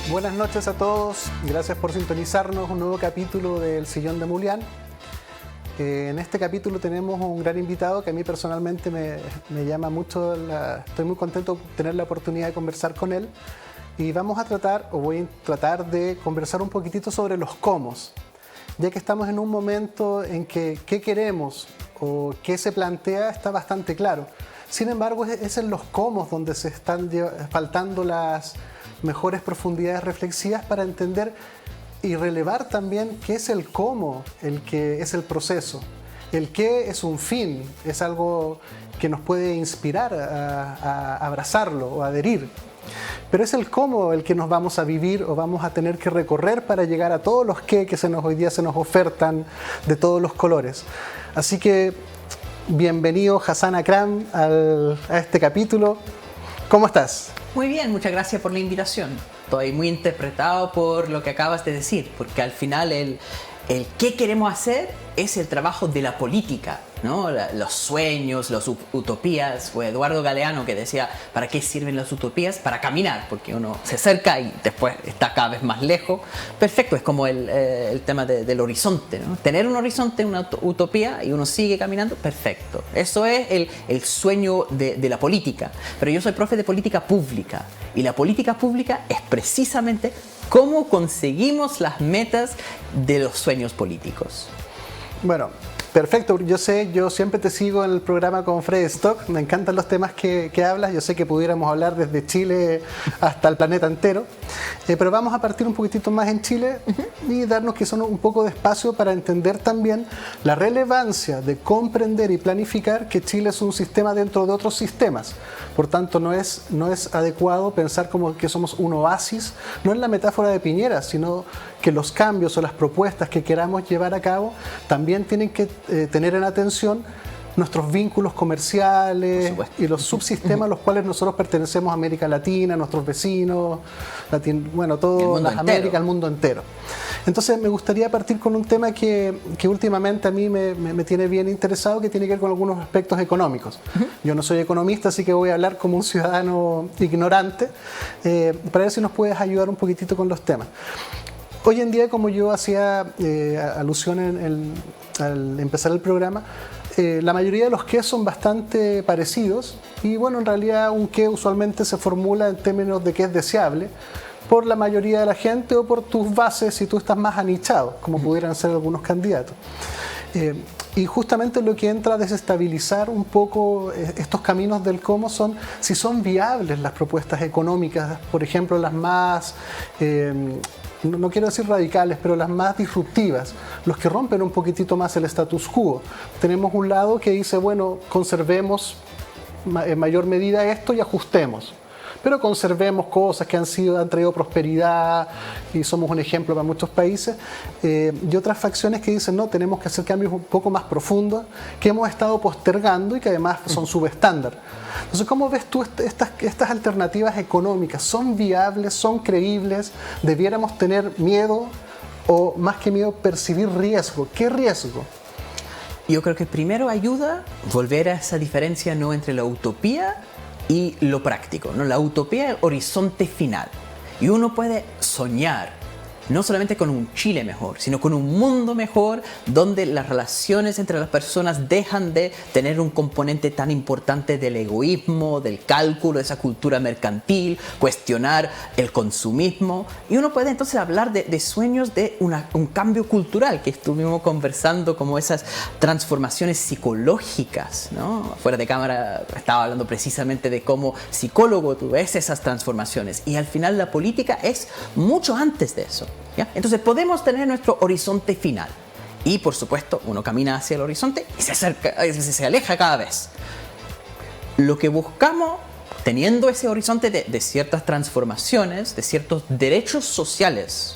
Buenas noches a todos, gracias por sintonizarnos un nuevo capítulo del Sillón de Mulián. En este capítulo tenemos un gran invitado que a mí personalmente me llama mucho, estoy muy contento de tener la oportunidad de conversar con él y voy a tratar de conversar un poquitito sobre los cómo, ya que estamos en un momento en que qué queremos o qué se plantea está bastante claro. Sin embargo, es en los cómo donde se están faltando las mejores profundidades reflexivas para entender y relevar también qué es el cómo, el que es el proceso. El qué es un fin, es algo que nos puede inspirar a abrazarlo o adherir. Pero es el cómo el que nos vamos a vivir o vamos a tener que recorrer para llegar a todos los qué que hoy día se nos ofertan de todos los colores. Así que bienvenido Hassan Akram a este capítulo. ¿Cómo estás? Muy bien, muchas gracias por la invitación. Estoy muy interpretado por lo que acabas de decir, porque al final el qué queremos hacer es el trabajo de la política, ¿no? Los sueños, las utopías. Fue Eduardo Galeano que decía, ¿para qué sirven las utopías? Para caminar, porque uno se acerca y después está cada vez más lejos. Perfecto, es como el tema del horizonte, ¿no? Tener un horizonte, una utopía y uno sigue caminando, perfecto. Eso es el sueño de la política. Pero yo soy profe de política pública y la política pública es precisamente cómo conseguimos las metas de los sueños políticos. Bueno, perfecto. Yo siempre te sigo en el programa con Fred Stock. Me encantan los temas que hablas. Yo sé que pudiéramos hablar desde Chile hasta el planeta entero. Pero vamos a partir un poquitito más en Chile y darnos quizá un poco de espacio para entender también la relevancia de comprender y planificar que Chile es un sistema dentro de otros sistemas. Por tanto, no es adecuado pensar como que somos un oasis, no en la metáfora de Piñera, sino que los cambios o las propuestas que queramos llevar a cabo también tienen que tener en atención nuestros vínculos comerciales y los subsistemas a los cuales nosotros pertenecemos a América Latina, nuestros vecinos, todas las Américas, el mundo entero. Entonces me gustaría partir con un tema que últimamente a mí me tiene bien interesado, que tiene que ver con algunos aspectos económicos. Yo no soy economista, así que voy a hablar como un ciudadano ignorante, para ver si nos puedes ayudar un poquitito con los temas. Hoy en día, como yo hacía alusión al empezar el programa, la mayoría de los qué son bastante parecidos y bueno, en realidad un qué usualmente se formula en términos de qué es deseable por la mayoría de la gente o por tus bases si tú estás más anichado, como pudieran ser algunos candidatos. Y justamente lo que entra a desestabilizar un poco estos caminos del cómo son si son viables las propuestas económicas, por ejemplo, las más... no quiero decir radicales, pero las más disruptivas, los que rompen un poquitito más el status quo. Tenemos un lado que dice, bueno, conservemos en mayor medida esto y ajustemos, pero conservemos cosas que han traído prosperidad y somos un ejemplo para muchos países, y otras facciones que dicen, no, tenemos que hacer cambios un poco más profundos que hemos estado postergando y que además son subestándar. Entonces, ¿cómo ves tú estas alternativas económicas? ¿Son viables? ¿Son creíbles? ¿Debiéramos tener miedo o, más que miedo, percibir riesgo? ¿Qué riesgo? Yo creo que primero ayuda volver a esa diferencia no entre la utopía y lo práctico, ¿no? La utopía es el horizonte final y uno puede soñar no solamente con un Chile mejor, sino con un mundo mejor donde las relaciones entre las personas dejan de tener un componente tan importante del egoísmo, del cálculo, de esa cultura mercantil, cuestionar el consumismo. Y uno puede entonces hablar de sueños de un cambio cultural que estuvimos conversando, como esas transformaciones psicológicas, ¿no? Fuera de cámara estaba hablando precisamente de cómo psicólogo tú ves esas transformaciones. Y al final la política es mucho antes de eso. ¿Ya? Entonces podemos tener nuestro horizonte final y por supuesto uno camina hacia el horizonte y se aleja cada vez. Lo que buscamos teniendo ese horizonte de ciertas transformaciones, de ciertos derechos sociales,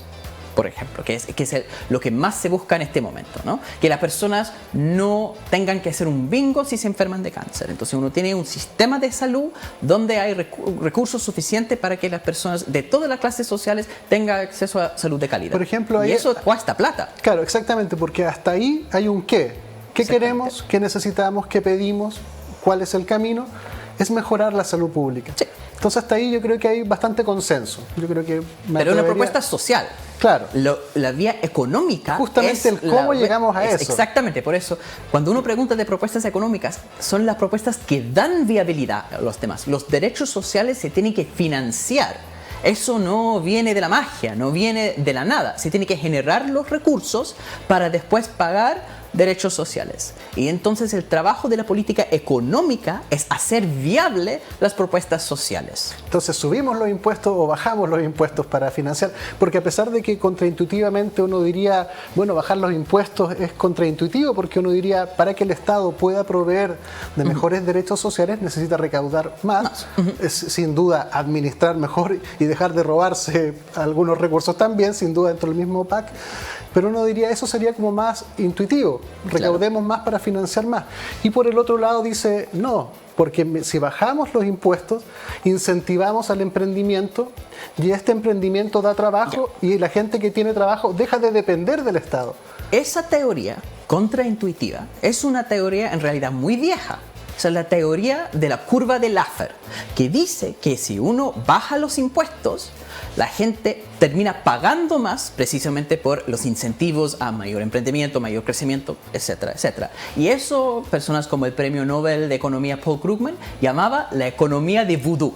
por ejemplo, que es lo que más se busca en este momento, ¿no? Que las personas no tengan que hacer un bingo si se enferman de cáncer. Entonces uno tiene un sistema de salud donde hay recursos suficientes para que las personas de todas las clases sociales tengan acceso a salud de calidad. Por ejemplo, y eso cuesta plata. Claro, exactamente, porque hasta ahí hay un qué. ¿Qué queremos? ¿Qué necesitamos? ¿Qué pedimos? ¿Cuál es el camino? Es mejorar la salud pública. Sí. Entonces hasta ahí yo creo que hay bastante consenso. Yo creo que pero una propuesta social. Claro. La vía económica. Justamente el cómo llegamos a eso. Exactamente, por eso, cuando uno pregunta de propuestas económicas, son las propuestas que dan viabilidad a los demás. Los derechos sociales se tienen que financiar. Eso no viene de la magia, no viene de la nada. Se tiene que generar los recursos para después pagar derechos sociales. Y entonces el trabajo de la política económica es hacer viable las propuestas sociales. Entonces subimos los impuestos o bajamos los impuestos para financiar, porque a pesar de que contraintuitivamente uno diría, bueno, bajar los impuestos es contraintuitivo, porque uno diría, para que el Estado pueda proveer de mejores derechos sociales necesita recaudar más, es, sin duda administrar mejor y dejar de robarse algunos recursos también, sin duda dentro del mismo PAC. Pero uno diría, eso sería como más intuitivo, recaudemos más para financiar más. Y por el otro lado dice, no, porque si bajamos los impuestos, incentivamos al emprendimiento y este emprendimiento da trabajo y la gente que tiene trabajo deja de depender del Estado. Esa teoría contraintuitiva es una teoría en realidad muy vieja. O sea, la teoría de la curva de Laffer, que dice que si uno baja los impuestos, la gente termina pagando más precisamente por los incentivos a mayor emprendimiento, mayor crecimiento, etcétera, etcétera. Y eso personas como el premio Nobel de Economía Paul Krugman llamaba la economía de vudú,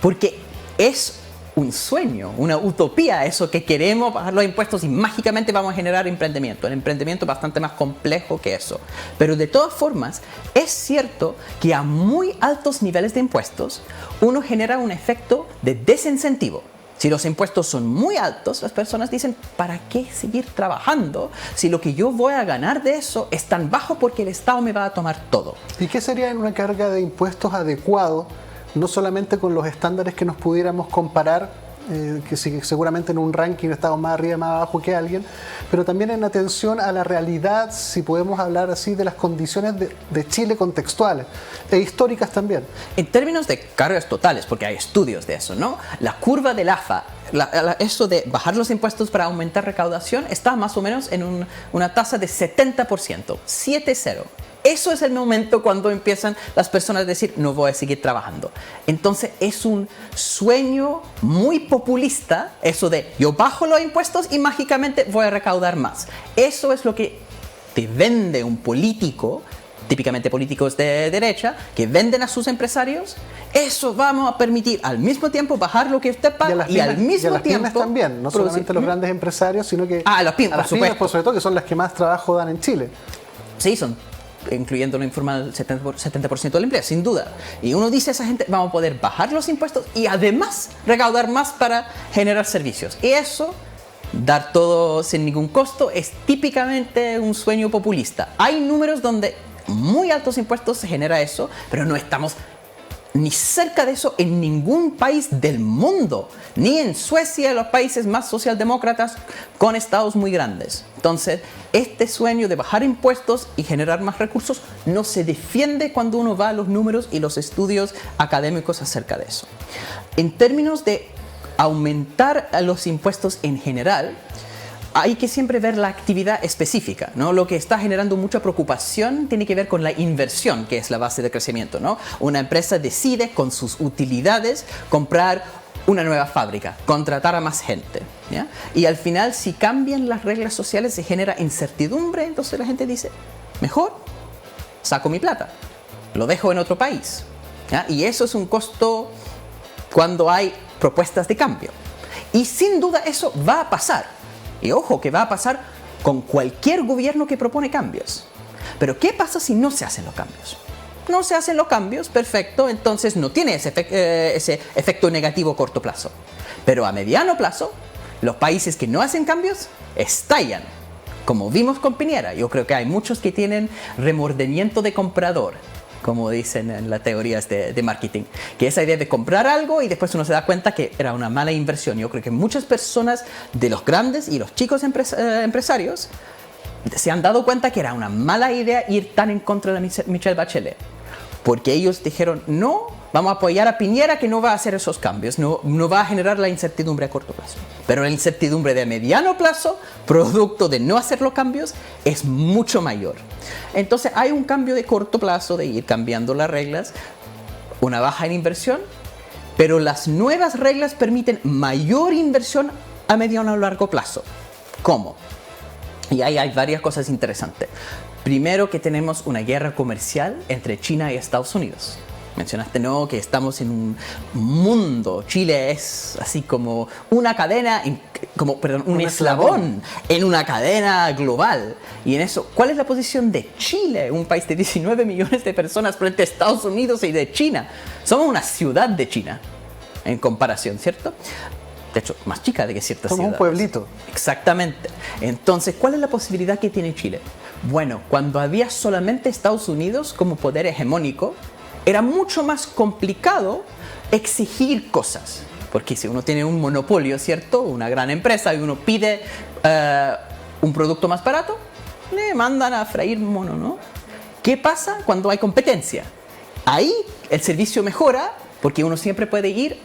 porque es un sueño, una utopía, eso que queremos bajar los impuestos y mágicamente vamos a generar emprendimiento. El emprendimiento es bastante más complejo que eso. Pero de todas formas, es cierto que a muy altos niveles de impuestos, uno genera un efecto de desincentivo. Si los impuestos son muy altos, las personas dicen, ¿para qué seguir trabajando si lo que yo voy a ganar de eso es tan bajo porque el Estado me va a tomar todo? ¿Y qué sería una carga de impuestos adecuado? No solamente con los estándares que nos pudiéramos comparar, que seguramente en un ranking estamos más arriba, más abajo que alguien, pero también en atención a la realidad, si podemos hablar así, de las condiciones de Chile contextuales e históricas también. En términos de cargas totales, porque hay estudios de eso, ¿no? La curva de Laffer, eso de bajar los impuestos para aumentar recaudación, está más o menos en una tasa de 70%, 7-0. Eso es el momento cuando empiezan las personas a decir, no voy a seguir trabajando. Entonces es un sueño muy populista, eso de yo bajo los impuestos y mágicamente voy a recaudar más. Eso es lo que te vende un político, típicamente políticos de derecha, que venden a sus empresarios. Eso vamos a permitir al mismo tiempo bajar lo que usted paga y al mismo tiempo... pymes también, no solamente los grandes empresarios, sino que a las pymes, por supuesto, sobre todo, que son las que más trabajo dan en Chile. Sí, son, incluyendo lo informal, 70% del empleo, sin duda. Y uno dice a esa gente, vamos a poder bajar los impuestos y además recaudar más para generar servicios. Y eso, dar todo sin ningún costo, es típicamente un sueño populista. Hay números donde muy altos impuestos se genera eso, pero no estamos ni cerca de eso en ningún país del mundo, ni en Suecia, los países más socialdemócratas con estados muy grandes. Entonces, este sueño de bajar impuestos y generar más recursos no se defiende cuando uno va a los números y los estudios académicos acerca de eso. En términos de aumentar los impuestos en general, hay que siempre ver la actividad específica, ¿no? Lo que está generando mucha preocupación tiene que ver con la inversión, que es la base de crecimiento, ¿no? Una empresa decide con sus utilidades comprar una nueva fábrica, contratar a más gente, ¿ya? Y al final, si cambian las reglas sociales, se genera incertidumbre, entonces la gente dice, mejor saco mi plata, lo dejo en otro país, ¿ya? Y eso es un costo cuando hay propuestas de cambio. Y sin duda eso va a pasar. Y ojo, que va a pasar con cualquier gobierno que propone cambios. Pero ¿qué pasa si no se hacen los cambios? No se hacen los cambios, perfecto, entonces no tiene ese efecto negativo a corto plazo. Pero a mediano plazo, los países que no hacen cambios estallan. Como vimos con Piñera, yo creo que hay muchos que tienen remordimiento de comprador, como dicen en las teorías de marketing, que esa idea de comprar algo y después uno se da cuenta que era una mala inversión. Yo creo que muchas personas de los grandes y los chicos empresarios se han dado cuenta que era una mala idea ir tan en contra de Michelle Bachelet, porque ellos dijeron, no, vamos a apoyar a Piñera que no va a hacer esos cambios, no va a generar la incertidumbre a corto plazo. Pero la incertidumbre de mediano plazo, producto de no hacer los cambios, es mucho mayor. Entonces hay un cambio de corto plazo, de ir cambiando las reglas, una baja en inversión, Pero las nuevas reglas permiten mayor inversión a mediano o largo plazo. ¿Cómo? Y ahí hay varias cosas interesantes. Primero, que tenemos una guerra comercial entre China y Estados Unidos. Mencionaste, ¿no?, que estamos en un mundo. Chile es así como una cadena, un eslabón en una cadena global. Y en eso, ¿cuál es la posición de Chile? Un país de 19 millones de personas frente a Estados Unidos y de China. Somos una ciudad de China, en comparación, ¿cierto? De hecho, más chica de que ciertas ciudades. Somos un pueblito. Exactamente. Entonces, ¿cuál es la posibilidad que tiene Chile? Bueno, cuando había solamente Estados Unidos como poder hegemónico, era mucho más complicado exigir cosas. Porque si uno tiene un monopolio, ¿cierto?, una gran empresa, y uno pide un producto más barato, le mandan a freír mono, ¿no? ¿Qué pasa cuando hay competencia? Ahí el servicio mejora porque uno siempre puede ir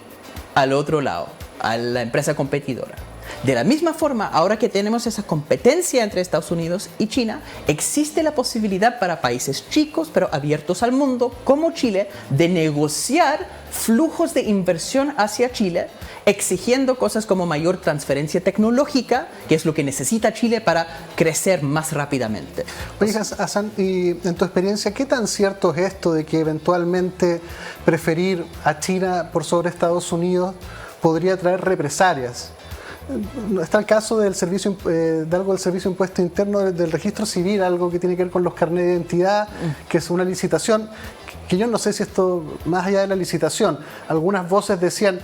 al otro lado, a la empresa competidora. De la misma forma, ahora que tenemos esa competencia entre Estados Unidos y China, existe la posibilidad para países chicos pero abiertos al mundo, como Chile, de negociar flujos de inversión hacia Chile, exigiendo cosas como mayor transferencia tecnológica, que es lo que necesita Chile para crecer más rápidamente. Oye, Hassan, y en tu experiencia, ¿qué tan cierto es esto de que eventualmente preferir a China por sobre Estados Unidos podría traer represalias? Está el caso del servicio, de algo del servicio de impuesto interno del registro civil, algo que tiene que ver con los carnets de identidad, que es una licitación, que yo no sé si esto, más allá de la licitación, algunas voces decían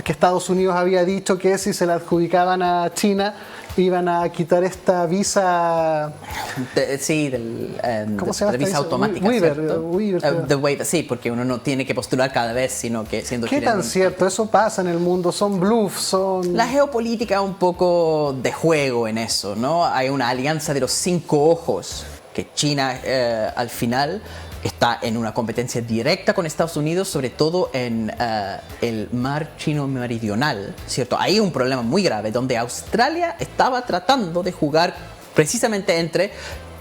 que Estados Unidos había dicho que si se la adjudicaban a China iban a quitar esta visa. ¿Cómo se llama? La visa automática. Waiver, sí, porque uno no tiene que postular cada vez, sino que siendo ¿Qué chileno. tan cierto? Eso pasa en el mundo, son bluffs, son. La geopolítica es un poco de juego en eso, ¿no? Hay una alianza de los 5 ojos, que China al final está en una competencia directa con Estados Unidos, sobre todo en el mar chino meridional, ¿cierto? Hay un problema muy grave, donde Australia estaba tratando de jugar precisamente entre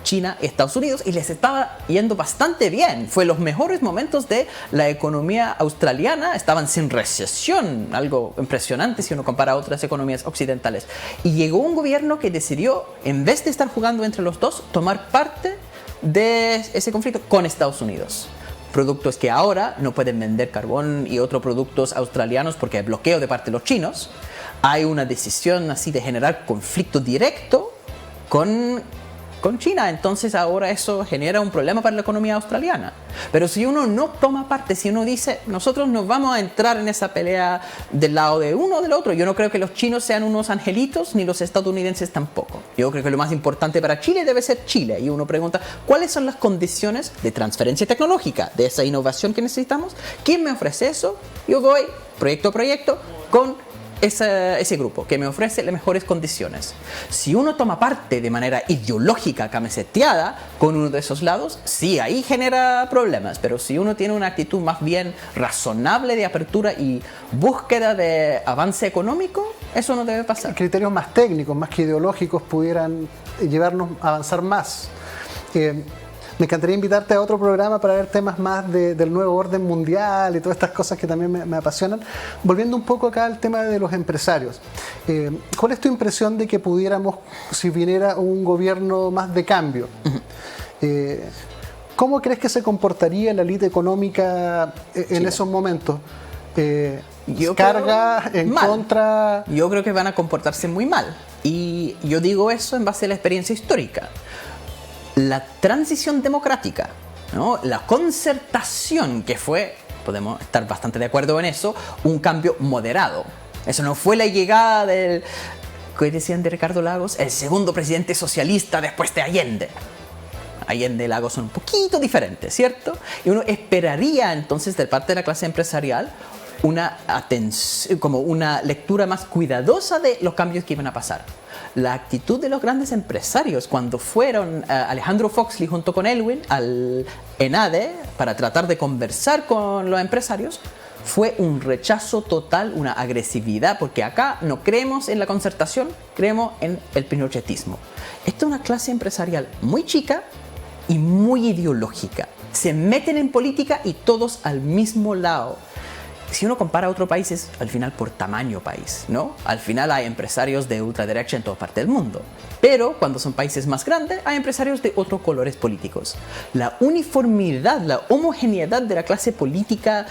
China y Estados Unidos, y les estaba yendo bastante bien. Fue los mejores momentos de la economía australiana, estaban sin recesión, algo impresionante si uno compara a otras economías occidentales. Y llegó un gobierno que decidió, en vez de estar jugando entre los dos, tomar parte de ese conflicto con Estados Unidos. Productos que ahora no pueden vender carbón y otros productos australianos porque hay bloqueo de parte de los chinos. Hay una decisión así de generar conflicto directo con China, entonces ahora eso genera un problema para la economía australiana. Pero si uno no toma parte, si uno dice, nosotros no vamos a entrar en esa pelea del lado de uno o del otro, yo no creo que los chinos sean unos angelitos, ni los estadounidenses tampoco. Yo creo que lo más importante para Chile debe ser Chile, y uno pregunta, ¿cuáles son las condiciones de transferencia tecnológica, de esa innovación que necesitamos? ¿Quién me ofrece eso? Yo voy, proyecto a proyecto, con ese grupo que me ofrece las mejores condiciones. Si uno toma parte de manera ideológica, camiseteada con uno de esos lados, sí, ahí genera problemas, pero si uno tiene una actitud más bien razonable de apertura y búsqueda de avance económico, eso no debe pasar. Criterios más técnicos, más que ideológicos, pudieran llevarnos a avanzar más. Me encantaría invitarte a otro programa para ver temas más del nuevo orden mundial y todas estas cosas que también me apasionan. Volviendo un poco acá al tema de los empresarios. ¿Cuál es tu impresión de que pudiéramos, si viniera un gobierno más de cambio? ¿Cómo crees que se comportaría la élite económica en esos momentos? ¿Carga en contra? Yo creo que van a comportarse muy mal. Y yo digo eso en base a la experiencia histórica. La transición democrática, ¿no? La concertación que fue, podemos estar bastante de acuerdo en eso, un cambio moderado. Eso no fue la llegada del, ¿qué decían de Ricardo Lagos? El segundo presidente socialista después de Allende. Allende y Lagos son un poquito diferentes, ¿cierto? Y uno esperaría entonces de parte de la clase empresarial como una lectura más cuidadosa de los cambios que iban a pasar. La actitud de los grandes empresarios cuando fueron Alejandro Foxley junto con Elwin al ENADE para tratar de conversar con los empresarios fue un rechazo total, una agresividad, porque acá no creemos en la concertación, creemos en el pinochetismo. Esta es una clase empresarial muy chica y muy ideológica. Se meten en política y todos al mismo lado. si uno compara a otros países, al final por tamaño país, ¿no? Al final hay empresarios de ultraderecha en toda parte del mundo. Pero cuando son países más grandes, hay empresarios de otros colores políticos. La uniformidad, la homogeneidad de la clase política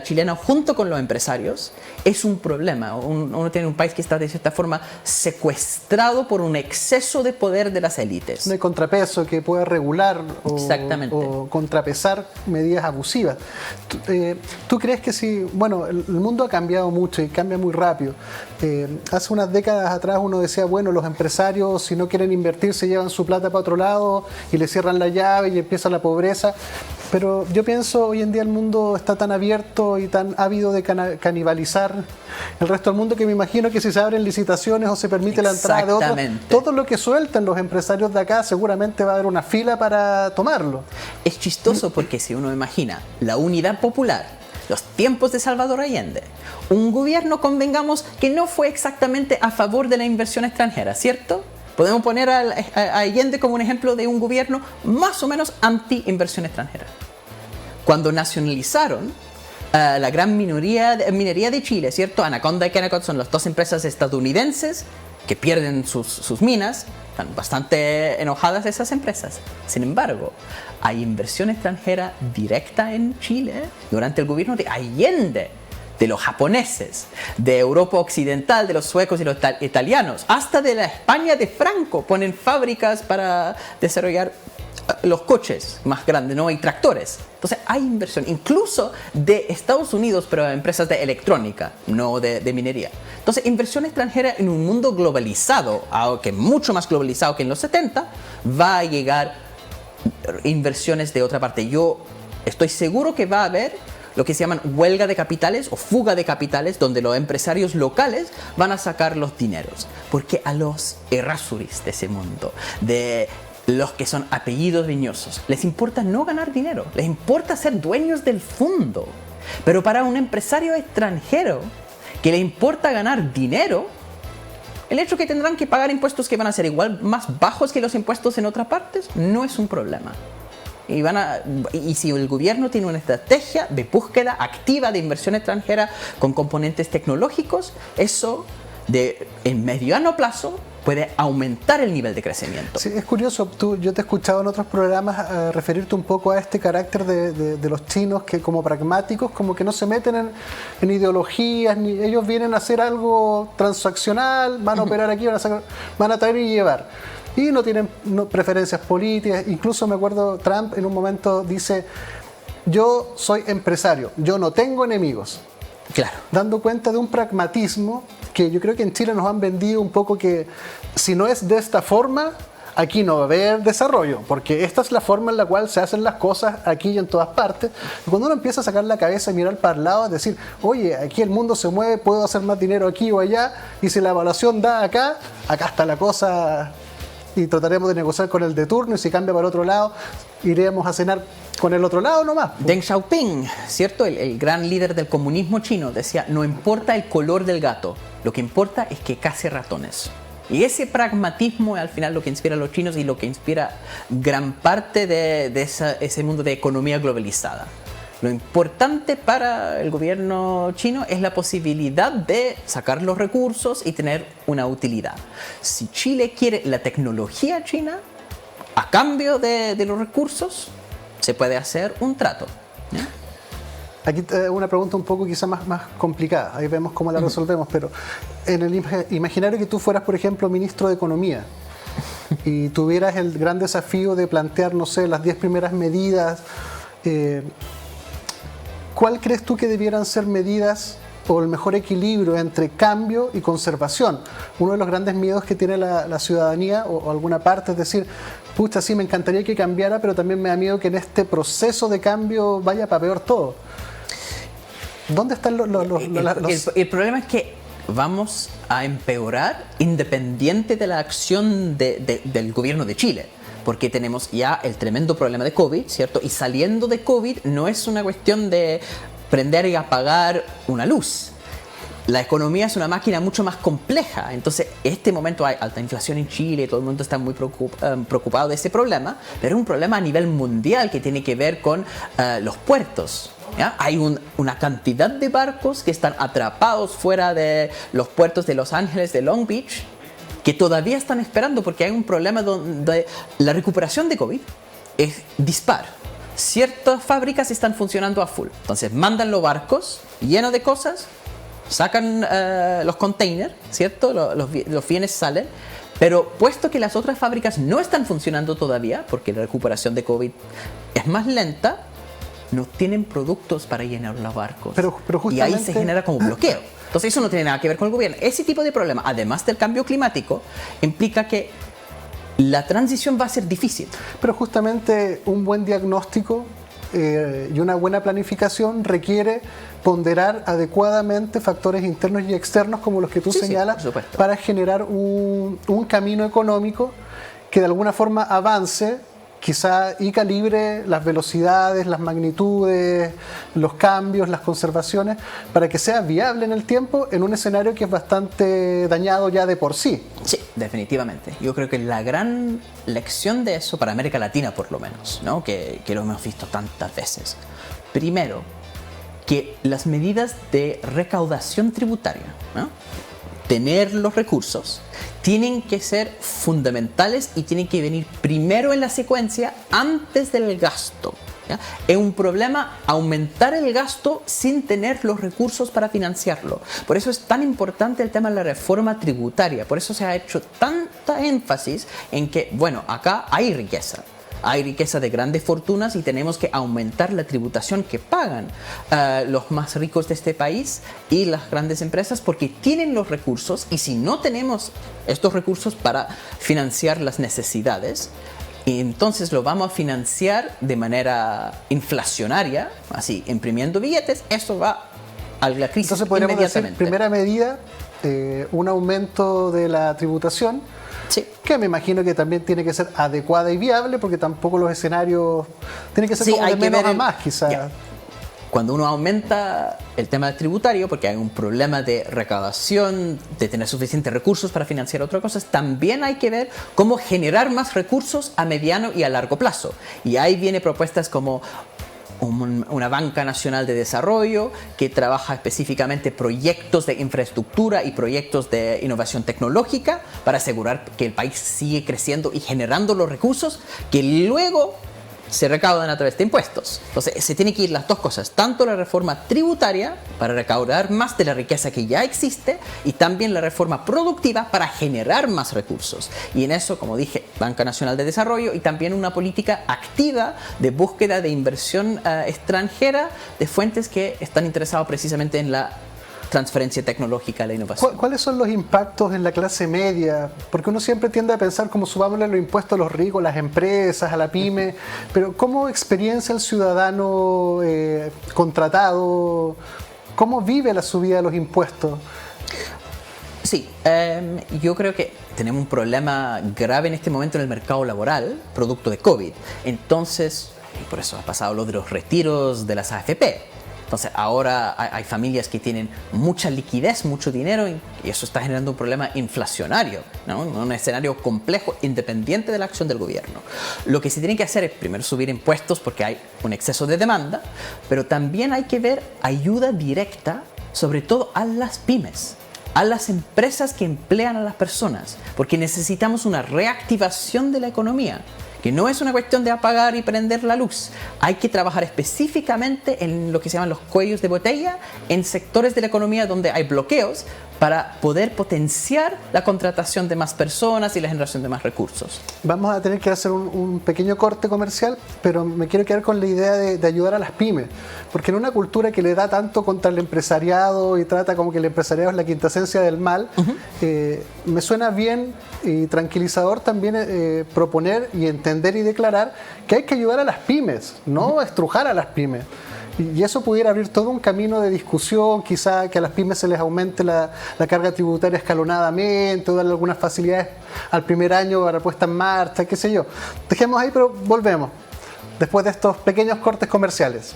chilena junto con los empresarios es un problema. Uno tiene un país que está de cierta forma secuestrado por un exceso de poder de las élites. No hay contrapeso que pueda regular Exactamente. o contrapesar medidas abusivas. ¿Tú crees que si, bueno, el mundo ha cambiado mucho y cambia muy rápido? Hace unas décadas atrás uno decía, bueno, los empresarios si no quieren invertir se llevan su plata para otro lado y le cierran la llave y empieza la pobreza. Pero yo pienso, hoy en día el mundo está tan abierto y tan ávido de canibalizar el resto del mundo que me imagino que si se abren licitaciones o se permite la entrada de otros, todo lo que suelten los empresarios de acá seguramente va a haber una fila para tomarlo. Es chistoso porque si uno imagina la unidad popular, los tiempos de Salvador Allende, un gobierno, convengamos, que no fue exactamente a favor de la inversión extranjera, ¿cierto? Podemos poner a Allende como un ejemplo de un gobierno más o menos anti-inversión extranjera. Cuando nacionalizaron la gran minería de Chile, ¿cierto? Anaconda y Kennecott son las dos empresas estadounidenses que pierden sus minas. Están bastante enojadas esas empresas. Sin embargo, hay inversión extranjera directa en Chile durante el gobierno de Allende, de los japoneses, de Europa Occidental, de los suecos y los italianos, hasta de la España de Franco. Ponen fábricas para desarrollar los coches más grandes, ¿no? Y tractores. Entonces hay inversión, incluso de Estados Unidos, pero empresas de electrónica, no de minería. Entonces, inversión extranjera en un mundo globalizado, aunque mucho más globalizado que en los 70, va a llegar inversiones de otra parte. Yo estoy seguro que va a haber lo que se llaman huelga de capitales o fuga de capitales, donde los empresarios locales van a sacar los dineros. Porque a los errázuriz de ese mundo, de los que son apellidos viñosos, les importa no ganar dinero, les importa ser dueños del fondo. Pero para un empresario extranjero que le importa ganar dinero, el hecho que tendrán que pagar impuestos que van a ser igual más bajos que los impuestos en otras partes no es un problema. Y si el gobierno tiene una estrategia de búsqueda activa de inversión extranjera con componentes tecnológicos, eso en mediano plazo puede aumentar el nivel de crecimiento. Sí, es curioso, yo te he escuchado en otros programas referirte un poco a este carácter de los chinos que como pragmáticos, como que no se meten en ideologías, ni ellos vienen a hacer algo transaccional, van a operar aquí, van a traer y llevar. Y no tienen preferencias políticas. Incluso me acuerdo, Trump en un momento dice, yo soy empresario, yo no tengo enemigos. Claro. Dando cuenta de un pragmatismo que yo creo que en Chile nos han vendido un poco que si no es de esta forma, aquí no va a haber desarrollo, porque esta es la forma en la cual se hacen las cosas aquí y en todas partes. Y cuando uno empieza a sacar la cabeza y mirar para el lado, es decir, oye, aquí el mundo se mueve, puedo hacer más dinero aquí o allá, y si la evaluación da acá está la cosa, y trataremos de negociar con el de turno, y si cambia para otro lado, iremos a cenar con el otro lado nomás. Deng Xiaoping, ¿cierto? El gran líder del comunismo chino decía, no importa el color del gato, lo que importa es que case ratones. Y ese pragmatismo es al final lo que inspira a los chinos y lo que inspira gran parte de ese mundo de economía globalizada. Lo importante para el gobierno chino es la posibilidad de sacar los recursos y tener una utilidad. Si Chile quiere la tecnología china, a cambio de los recursos, se puede hacer un trato, ¿no? Aquí una pregunta un poco quizá más complicada, ahí vemos cómo la resolvemos, pero en el imaginario que tú fueras, por ejemplo, ministro de Economía y tuvieras el gran desafío de plantear, no sé, las 10 primeras medidas, ¿cuál crees tú que debieran ser medidas o el mejor equilibrio entre cambio y conservación? Uno de los grandes miedos que tiene la ciudadanía o alguna parte es decir, pucha, sí, me encantaría que cambiara, pero también me da miedo que en este proceso de cambio vaya para peor todo. ¿Dónde están El problema es que vamos a empeorar independiente de la acción del gobierno de Chile. Porque tenemos ya el tremendo problema de COVID, ¿cierto? Y saliendo de COVID no es una cuestión de prender y apagar una luz. la economía es una máquina mucho más compleja. Entonces, en este momento hay alta inflación en Chile, todo el mundo está muy preocupado de ese problema, pero es un problema a nivel mundial que tiene que ver con los puertos. ¿Ya? Hay una cantidad de barcos que están atrapados fuera de los puertos de Los Ángeles, de Long Beach, que todavía están esperando porque hay un problema donde la recuperación de COVID es dispar. Ciertas fábricas están funcionando a full, entonces mandan los barcos llenos de cosas, sacan los containers, ¿cierto? Los bienes salen, pero puesto que las otras fábricas no están funcionando todavía, porque la recuperación de COVID es más lenta, no tienen productos para llenar los barcos. Pero justamente... Y ahí se genera como bloqueo. Entonces eso no tiene nada que ver con el gobierno. Ese tipo de problema, además del cambio climático, implica que la transición va a ser difícil. Pero justamente un buen diagnóstico y una buena planificación requiere ponderar adecuadamente factores internos y externos como los que tú señalas para generar un camino económico que de alguna forma avance quizá y calibre las velocidades, las magnitudes, los cambios, las conservaciones, para que sea viable en el tiempo en un escenario que es bastante dañado ya de por sí. Sí, definitivamente. Yo creo que la gran lección de eso, para América Latina por lo menos, ¿no? que lo hemos visto tantas veces, primero, que las medidas de recaudación tributaria, ¿no? Tener los recursos, tienen que ser fundamentales y tienen que venir primero en la secuencia antes del gasto. ¿Ya? Es un problema aumentar el gasto sin tener los recursos para financiarlo. Por eso es tan importante el tema de la reforma tributaria. Por eso se ha hecho tanta énfasis en que, bueno, acá hay riqueza. Hay riqueza de grandes fortunas y tenemos que aumentar la tributación que pagan los más ricos de este país y las grandes empresas porque tienen los recursos, y si no tenemos estos recursos para financiar las necesidades, entonces lo vamos a financiar de manera inflacionaria, así, imprimiendo billetes. Eso va a la crisis. Entonces podríamos decir, primera medida, un aumento de la tributación. Sí. Que me imagino que también tiene que ser adecuada y viable, porque tampoco los escenarios tienen que ser como de menos a más, quizás. Cuando uno aumenta el tema tributario, porque hay un problema de recaudación, de tener suficientes recursos para financiar otras cosas, también hay que ver cómo generar más recursos a mediano y a largo plazo. Y ahí viene propuestas como una banca nacional de desarrollo que trabaja específicamente proyectos de infraestructura y proyectos de innovación tecnológica para asegurar que el país sigue creciendo y generando los recursos que luego se recaudan a través de impuestos. Entonces se tiene que ir las dos cosas, tanto la reforma tributaria para recaudar más de la riqueza que ya existe y también la reforma productiva para generar más recursos. Y en eso, como dije, Banca Nacional de Desarrollo y también una política activa de búsqueda de inversión extranjera de fuentes que están interesados precisamente en la transferencia tecnológica a la innovación. ¿Cuáles son los impactos en la clase media? Porque uno siempre tiende a pensar como subámosle los impuestos a los ricos, a las empresas, a la pyme, pero ¿cómo experiencia el ciudadano contratado? ¿Cómo vive la subida de los impuestos? Sí, yo creo que tenemos un problema grave en este momento en el mercado laboral, producto de COVID. Entonces, y por eso ha pasado lo de los retiros de las AFP. Entonces ahora hay familias que tienen mucha liquidez, mucho dinero, y eso está generando un problema inflacionario, ¿no? Un escenario complejo, independiente de la acción del gobierno. Lo que se tiene que hacer es primero subir impuestos porque hay un exceso de demanda, pero también hay que ver ayuda directa, sobre todo a las pymes, a las empresas que emplean a las personas, porque necesitamos una reactivación de la economía, que no es una cuestión de apagar y prender la luz. Hay que trabajar específicamente en lo que se llaman los cuellos de botella, en sectores de la economía donde hay bloqueos, para poder potenciar la contratación de más personas y la generación de más recursos. Vamos a tener que hacer un pequeño corte comercial, pero me quiero quedar con la idea de ayudar a las pymes, porque en una cultura que le da tanto contra el empresariado y trata como que el empresariado es la quinta esencia del mal, me suena bien y tranquilizador también proponer y entender y declarar que hay que ayudar a las pymes, no estrujar a las pymes. Y eso pudiera abrir todo un camino de discusión, quizá que a las pymes se les aumente la carga tributaria escalonadamente, o darle algunas facilidades al primer año para puesta en marcha, qué sé yo. Dejemos ahí, pero volvemos después de estos pequeños cortes comerciales.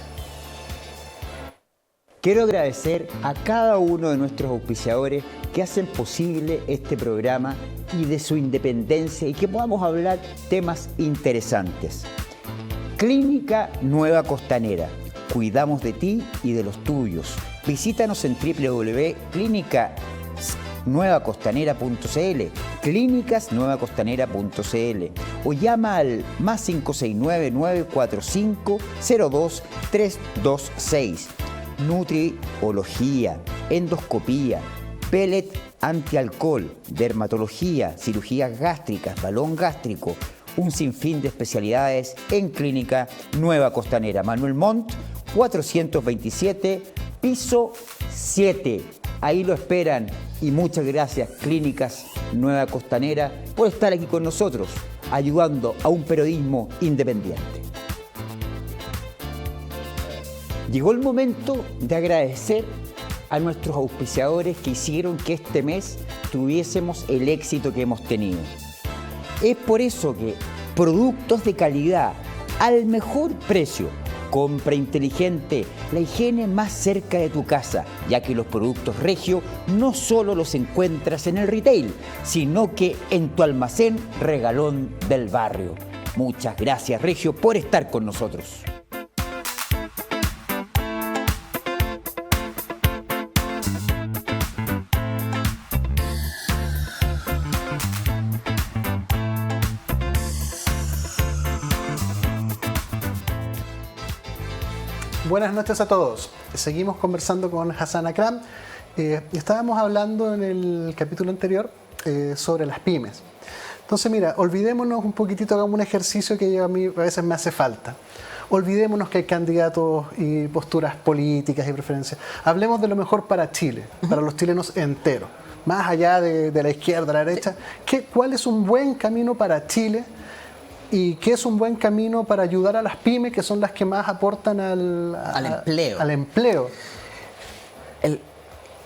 Quiero agradecer a cada uno de nuestros auspiciadores que hacen posible este programa y de su independencia y que podamos hablar temas interesantes. Clínica Nueva Costanera. Cuidamos de ti y de los tuyos. Visítanos en www.clínicasnuevacostanera.cl, clínicasnuevacostanera.cl o llama al +569 945 02 326. Nutriología, endoscopía, pellet antialcohol, dermatología, cirugías gástricas, balón gástrico, un sinfín de especialidades en Clínica Nueva Costanera. Manuel Montt, 427, piso 7. Ahí lo esperan y muchas gracias Clínicas Nueva Costanera por estar aquí con nosotros, ayudando a un periodismo independiente. Llegó el momento de agradecer a nuestros auspiciadores que hicieron que este mes tuviésemos el éxito que hemos tenido. Es por eso que productos de calidad al mejor precio, compra inteligente, la higiene más cerca de tu casa, ya que los productos Regio no solo los encuentras en el retail, sino que en tu almacén regalón del barrio. Muchas gracias Regio por estar con nosotros. Buenas noches a todos. Seguimos conversando con Hassan Akram. Estábamos hablando en el capítulo anterior sobre las pymes. Entonces, mira, olvidémonos un poquitito, hagamos un ejercicio que a mí a veces me hace falta. Olvidémonos que hay candidatos y posturas políticas y preferencias. Hablemos de lo mejor para Chile, para los chilenos enteros. Más allá de la izquierda, la derecha. ¿Cuál es un buen camino para Chile? ¿Y qué es un buen camino para ayudar a las pymes, que son las que más aportan al empleo?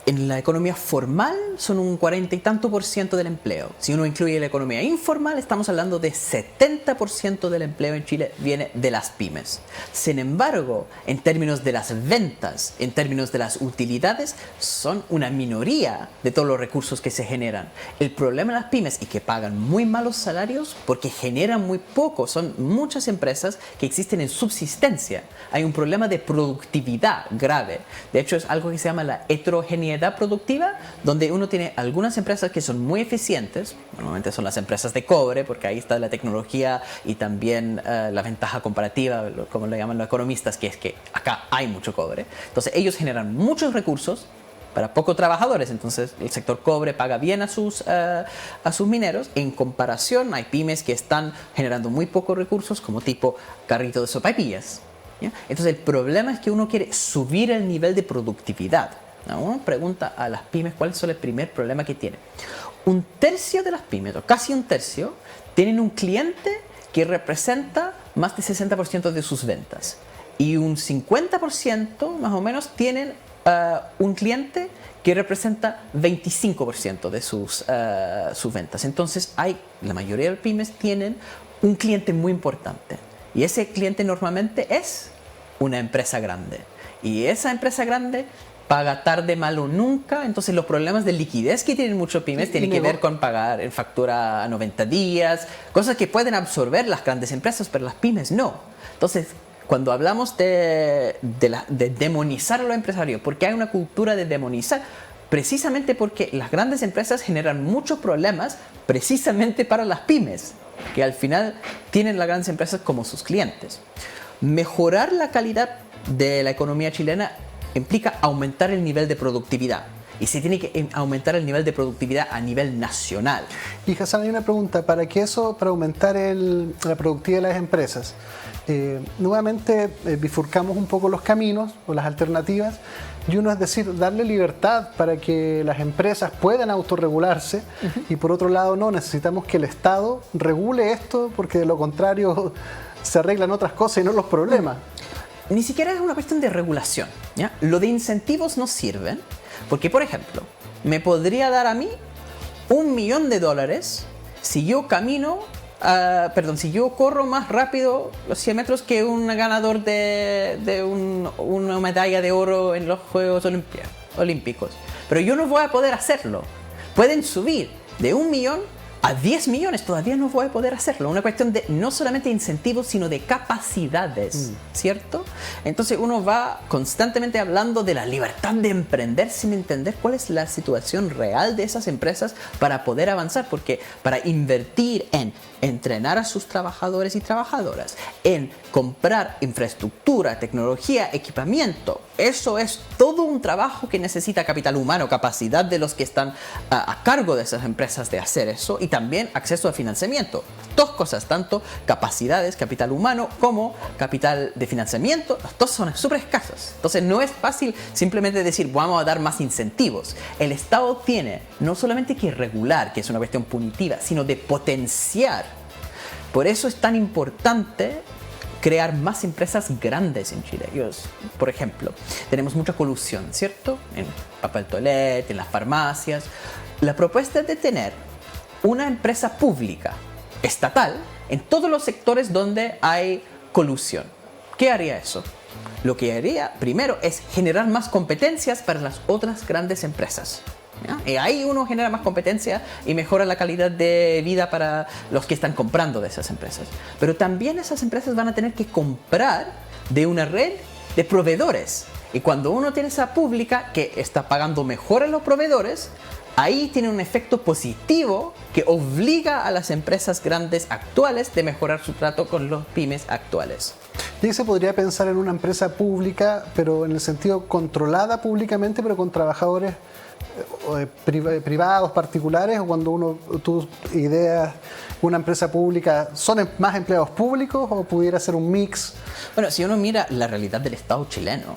En la economía formal son un 40 y tanto % del empleo. Si uno incluye la economía informal, estamos hablando de 70% del empleo en Chile viene de las pymes. Sin embargo, en términos de las ventas, en términos de las utilidades, son una minoría de todos los recursos que se generan. El problema de las pymes es que pagan muy malos salarios porque generan muy poco. Son muchas empresas que existen en subsistencia. Hay un problema de productividad grave. De hecho, es algo que se llama la heterogeneidad productiva, donde uno tiene algunas empresas que son muy eficientes, normalmente son las empresas de cobre, porque ahí está la tecnología y también la ventaja comparativa, como le llaman los economistas, que es que acá hay mucho cobre. Entonces ellos generan muchos recursos para pocos trabajadores, entonces el sector cobre paga bien a sus mineros. En comparación, hay pymes que están generando muy pocos recursos, como tipo carrito de sopaipillas, ¿ya? Entonces el problema es que uno quiere subir el nivel de productividad. Uno pregunta a las pymes cuál es el primer problema que tienen. Un tercio de las pymes, o casi un tercio, tienen un cliente que representa más del 60% de sus ventas. Y un 50% más o menos tienen un cliente que representa 25% de sus ventas. Entonces la mayoría de las pymes tienen un cliente muy importante. Y ese cliente normalmente es una empresa grande. Y esa empresa grande paga tarde, mal o nunca. Entonces los problemas de liquidez que tienen muchos pymes tienen que ver con pagar en factura a 90 días, cosas que pueden absorber las grandes empresas, pero las pymes no. Entonces, cuando hablamos de demonizar a los empresarios, porque hay una cultura de demonizar, precisamente porque las grandes empresas generan muchos problemas precisamente para las pymes, que al final tienen las grandes empresas como sus clientes. Mejorar la calidad de la economía chilena implica aumentar el nivel de productividad. Y se tiene que aumentar el nivel de productividad a nivel nacional. Y Hassan, hay una pregunta. ¿Para aumentar la productividad de las empresas? Nuevamente bifurcamos un poco los caminos o las alternativas. Y uno es decir, darle libertad para que las empresas puedan autorregularse. Y por otro lado, no, necesitamos que el Estado regule esto, porque de lo contrario se arreglan otras cosas y no los problemas. Ni siquiera es una cuestión de regulación, ¿ya? Lo de incentivos no sirven, porque, por ejemplo, me podría dar a mí $1 millón si yo camino si yo corro más rápido los 100 metros que un ganador de una medalla de oro en los Juegos Olímpicos, pero yo no voy a poder hacerlo. Pueden subir de 1 millón a 10 millones, todavía no voy a poder hacerlo. Una cuestión de no solamente incentivos, sino de capacidades, ¿cierto? Entonces uno va constantemente hablando de la libertad de emprender sin entender cuál es la situación real de esas empresas para poder avanzar, porque para invertir en entrenar a sus trabajadores y trabajadoras, en comprar infraestructura, tecnología, equipamiento, eso es todo un trabajo que necesita capital humano, capacidad de los que están a cargo de esas empresas de hacer eso, y también acceso a financiamiento. Dos cosas, tanto capacidades, capital humano, como capital de financiamiento, las dos son súper escasas. Entonces no es fácil simplemente decir vamos a dar más incentivos. El Estado tiene no solamente que regular, que es una cuestión punitiva, sino de potenciar. Por eso es tan importante crear más empresas grandes en Chile. Por ejemplo, tenemos mucha colusión, ¿cierto? En papel toilette, en las farmacias. La propuesta es de tener una empresa pública, estatal, en todos los sectores donde hay colusión. ¿Qué haría eso? Lo que haría primero es generar más competencias para las otras grandes empresas. ¿Ya? Y ahí uno genera más competencia y mejora la calidad de vida para los que están comprando de esas empresas. Pero también esas empresas van a tener que comprar de una red de proveedores. Y cuando uno tiene esa pública que está pagando mejor a los proveedores, ahí tiene un efecto positivo que obliga a las empresas grandes actuales de mejorar su trato con los pymes actuales. Y se podría pensar en una empresa pública, pero en el sentido controlada públicamente, pero con trabajadores privados, particulares, o cuando tú ideas una empresa pública, ¿son más empleados públicos o pudiera ser un mix? Bueno, si uno mira la realidad del Estado chileno,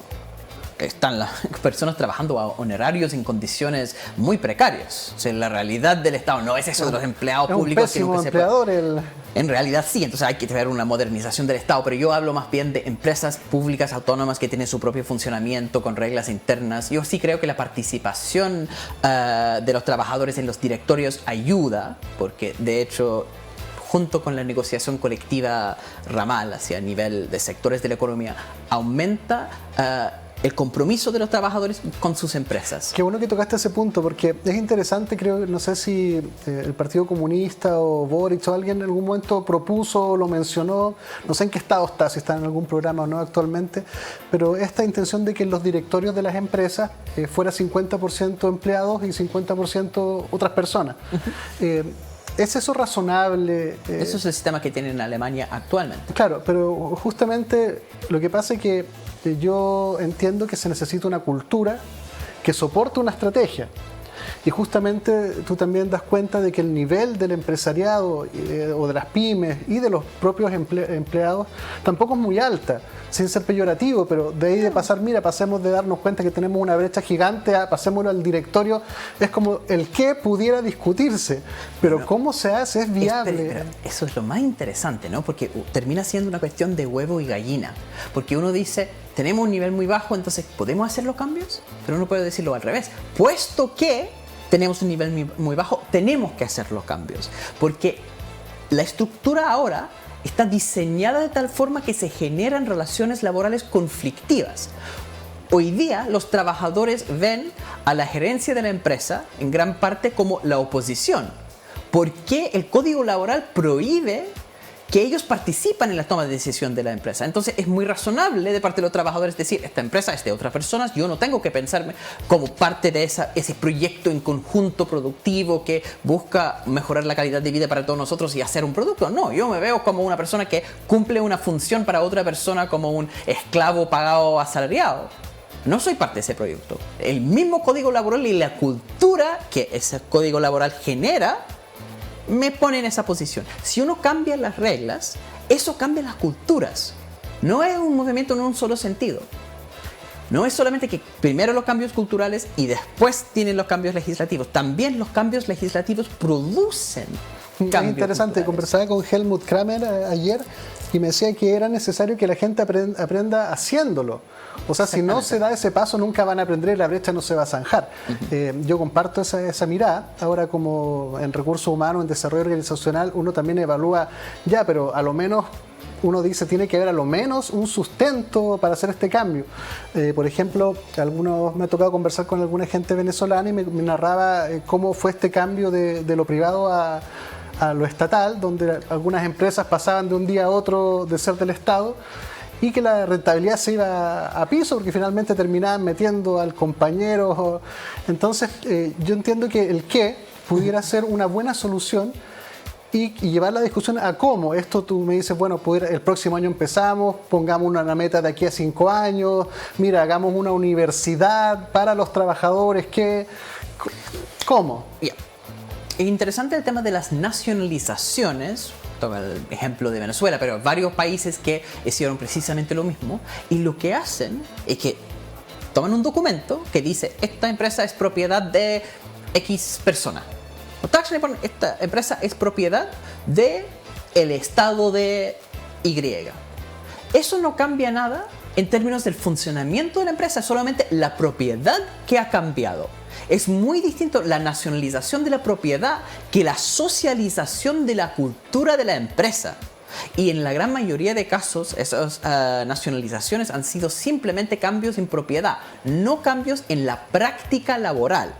están las personas trabajando a honorarios en condiciones muy precarias. O sea, la realidad del Estado no es eso de los empleados públicos. Es un pésimo empleador. En realidad sí, entonces hay que tener una modernización del Estado, pero yo hablo más bien de empresas públicas autónomas que tienen su propio funcionamiento con reglas internas. Yo sí creo que la participación de los trabajadores en los directorios ayuda, porque de hecho, junto con la negociación colectiva ramal hacia nivel de sectores de la economía, aumenta el compromiso de los trabajadores con sus empresas. Qué bueno que tocaste ese punto, porque es interesante, creo, no sé si el Partido Comunista o Boric o alguien en algún momento propuso o lo mencionó, no sé en qué estado está, si está en algún programa o no actualmente, pero esta intención de que en los directorios de las empresas fuera 50% empleados y 50% otras personas. ¿Es eso razonable? Eso es el sistema que tienen en Alemania actualmente. Claro, pero justamente lo que pasa es que yo entiendo que se necesita una cultura que soporte una estrategia. Y justamente tú también das cuenta de que el nivel del empresariado o de las pymes y de los propios empleados tampoco es muy alta, sin ser peyorativo, pero de ahí de pasar, mira, pasemos de darnos cuenta que tenemos una brecha gigante a pasémoslo al directorio, es como el qué pudiera discutirse, pero cómo se hace es viable. Eso es lo más interesante, ¿no? Porque termina siendo una cuestión de huevo y gallina, porque uno dice, tenemos un nivel muy bajo, entonces ¿podemos hacer los cambios? Pero uno puede decirlo al revés, puesto que tenemos un nivel muy bajo, tenemos que hacer los cambios, porque la estructura ahora está diseñada de tal forma que se generan relaciones laborales conflictivas. Hoy día los trabajadores ven a la gerencia de la empresa en gran parte como la oposición, porque el Código Laboral prohíbe que ellos participan en la toma de decisión de la empresa. Entonces es muy razonable de parte de los trabajadores decir, esta empresa es de otras personas, yo no tengo que pensarme como parte de ese proyecto en conjunto productivo que busca mejorar la calidad de vida para todos nosotros y hacer un producto. No, yo me veo como una persona que cumple una función para otra persona, como un esclavo pagado asalariado. No soy parte de ese proyecto. El mismo Código Laboral y la cultura que ese Código Laboral genera me pone en esa posición. Si uno cambia las reglas, eso cambia las culturas. No es un movimiento en un solo sentido. No es solamente que primero los cambios culturales y después tienen los cambios legislativos. También los cambios legislativos producen cambios. Es interesante, culturales. Conversaba con Helmut Kramer ayer y me decía que era necesario que la gente aprenda haciéndolo. O sea, si no se da ese paso, nunca van a aprender y la brecha no se va a zanjar. Yo comparto esa mirada. Ahora, como en recursos humanos, en desarrollo organizacional, uno también evalúa, ya, pero a lo menos uno dice, tiene que haber a lo menos un sustento para hacer este cambio. Por ejemplo, me ha tocado conversar con alguna gente venezolana y me narraba cómo fue este cambio de lo privado a lo estatal, donde algunas empresas pasaban de un día a otro de ser del Estado y que la rentabilidad se iba a piso porque finalmente terminaban metiendo al compañero. Entonces, yo entiendo que el qué pudiera ser una buena solución y llevar la discusión a cómo. Esto tú me dices, bueno, el próximo año empezamos, pongamos una meta de aquí a 5 años, mira, hagamos una universidad para los trabajadores, ¿cómo? Yeah. Es interesante el tema de las nacionalizaciones. Toma el ejemplo de Venezuela, pero varios países que hicieron precisamente lo mismo. Y lo que hacen es que toman un documento que dice, esta empresa es propiedad de X persona. Esta empresa es propiedad del estado de Y. Eso no cambia nada en términos del funcionamiento de la empresa, solamente la propiedad que ha cambiado. Es muy distinto la nacionalización de la propiedad que la socialización de la cultura de la empresa. Y en la gran mayoría de casos, esas nacionalizaciones han sido simplemente cambios en propiedad, no cambios en la práctica laboral.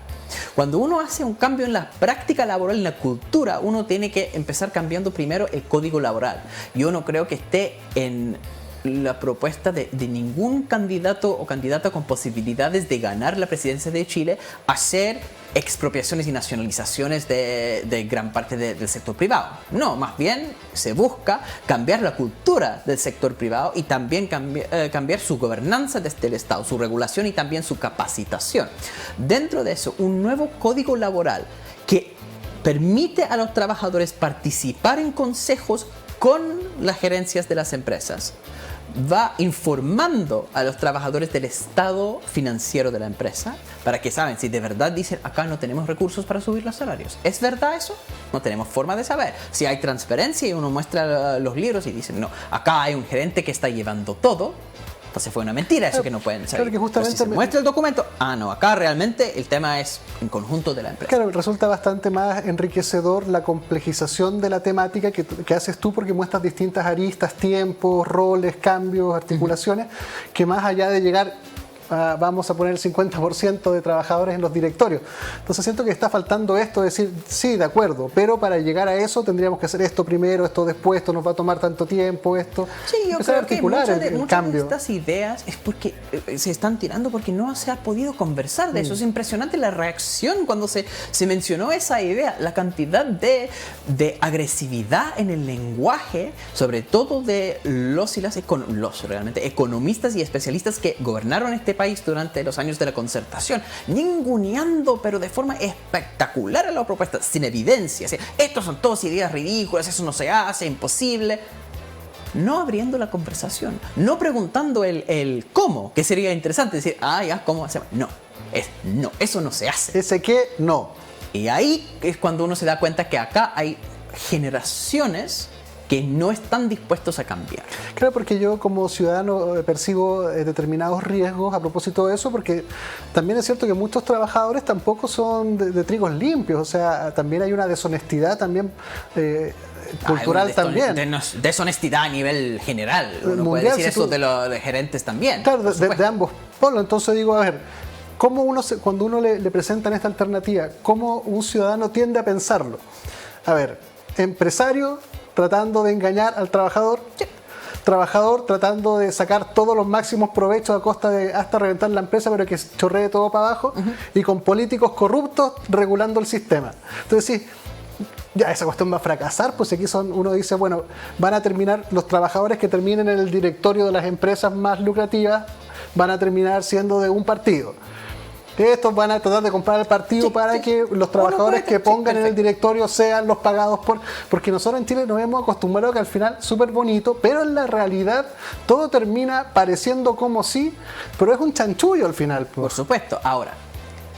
Cuando uno hace un cambio en la práctica laboral, en la cultura, uno tiene que empezar cambiando primero el código laboral. Yo no creo que esté en la propuesta de ningún candidato o candidata con posibilidades de ganar la presidencia de Chile hacer expropiaciones y nacionalizaciones de gran parte del sector privado. No, más bien se busca cambiar la cultura del sector privado y también cambiar su gobernanza desde el Estado, su regulación y también su capacitación. Dentro de eso, un nuevo código laboral que permite a los trabajadores participar en consejos con las gerencias de las empresas. Va informando a los trabajadores del estado financiero de la empresa para que saben si de verdad dicen acá no tenemos recursos para subir los salarios. ¿Es verdad eso? No tenemos forma de saber. Si hay transparencia y uno muestra los libros y dicen no, acá hay un gerente que está llevando todo, entonces fue una mentira eso que no pueden saber. Claro que justamente si se muestra el documento, no, acá realmente el tema es en conjunto de la empresa. Claro, resulta bastante más enriquecedor la complejización de la temática que haces tú porque muestras distintas aristas, tiempos, roles, cambios, articulaciones, que más allá de llegar vamos a poner el 50% de trabajadores en los directorios. Entonces siento que está faltando esto, decir, sí, de acuerdo, pero para llegar a eso tendríamos que hacer esto primero, esto después, esto nos va a tomar tanto tiempo, esto. Sí, yo creo que muchas de cambio. Estas ideas es porque se están tirando porque no se ha podido conversar de eso. Es impresionante la reacción cuando se mencionó esa idea, la cantidad de agresividad en el lenguaje, sobre todo de los y las realmente economistas y especialistas que gobernaron este país durante los años de la concertación, ninguneando pero de forma espectacular a la propuesta, sin evidencia. Estos son todas ideas ridículas, eso no se hace, imposible. No abriendo la conversación, no preguntando el cómo, que sería interesante decir, ¿cómo hacemos? No, eso no se hace. Ese qué, no. Y ahí es cuando uno se da cuenta que acá hay generaciones que no están dispuestos a cambiar. Claro, porque yo como ciudadano percibo determinados riesgos a propósito de eso, porque también es cierto que muchos trabajadores tampoco son de trigos limpios, o sea, también hay una deshonestidad también cultural también. Deshonestidad a nivel general, uno puede decir eso de los gerentes también. Claro, de ambos polos. Entonces digo, a ver, ¿cómo cuando uno le presentan esta alternativa, cómo un ciudadano tiende a pensarlo? A ver, empresario tratando de engañar al trabajador, trabajador tratando de sacar todos los máximos provechos a costa de hasta reventar la empresa, pero que chorree todo para abajo, y con políticos corruptos regulando el sistema. Entonces sí, ya esa cuestión va a fracasar, pues aquí uno dice, bueno, van a terminar, los trabajadores que terminen en el directorio de las empresas más lucrativas van a terminar siendo de un partido. Estos van a tratar de comprar el partido para que los trabajadores que pongan en el directorio sean los pagados porque nosotros en Chile nos hemos acostumbrado que al final súper bonito, pero en la realidad todo termina pareciendo como sí, pero es un chanchullo al final. Por supuesto. Ahora,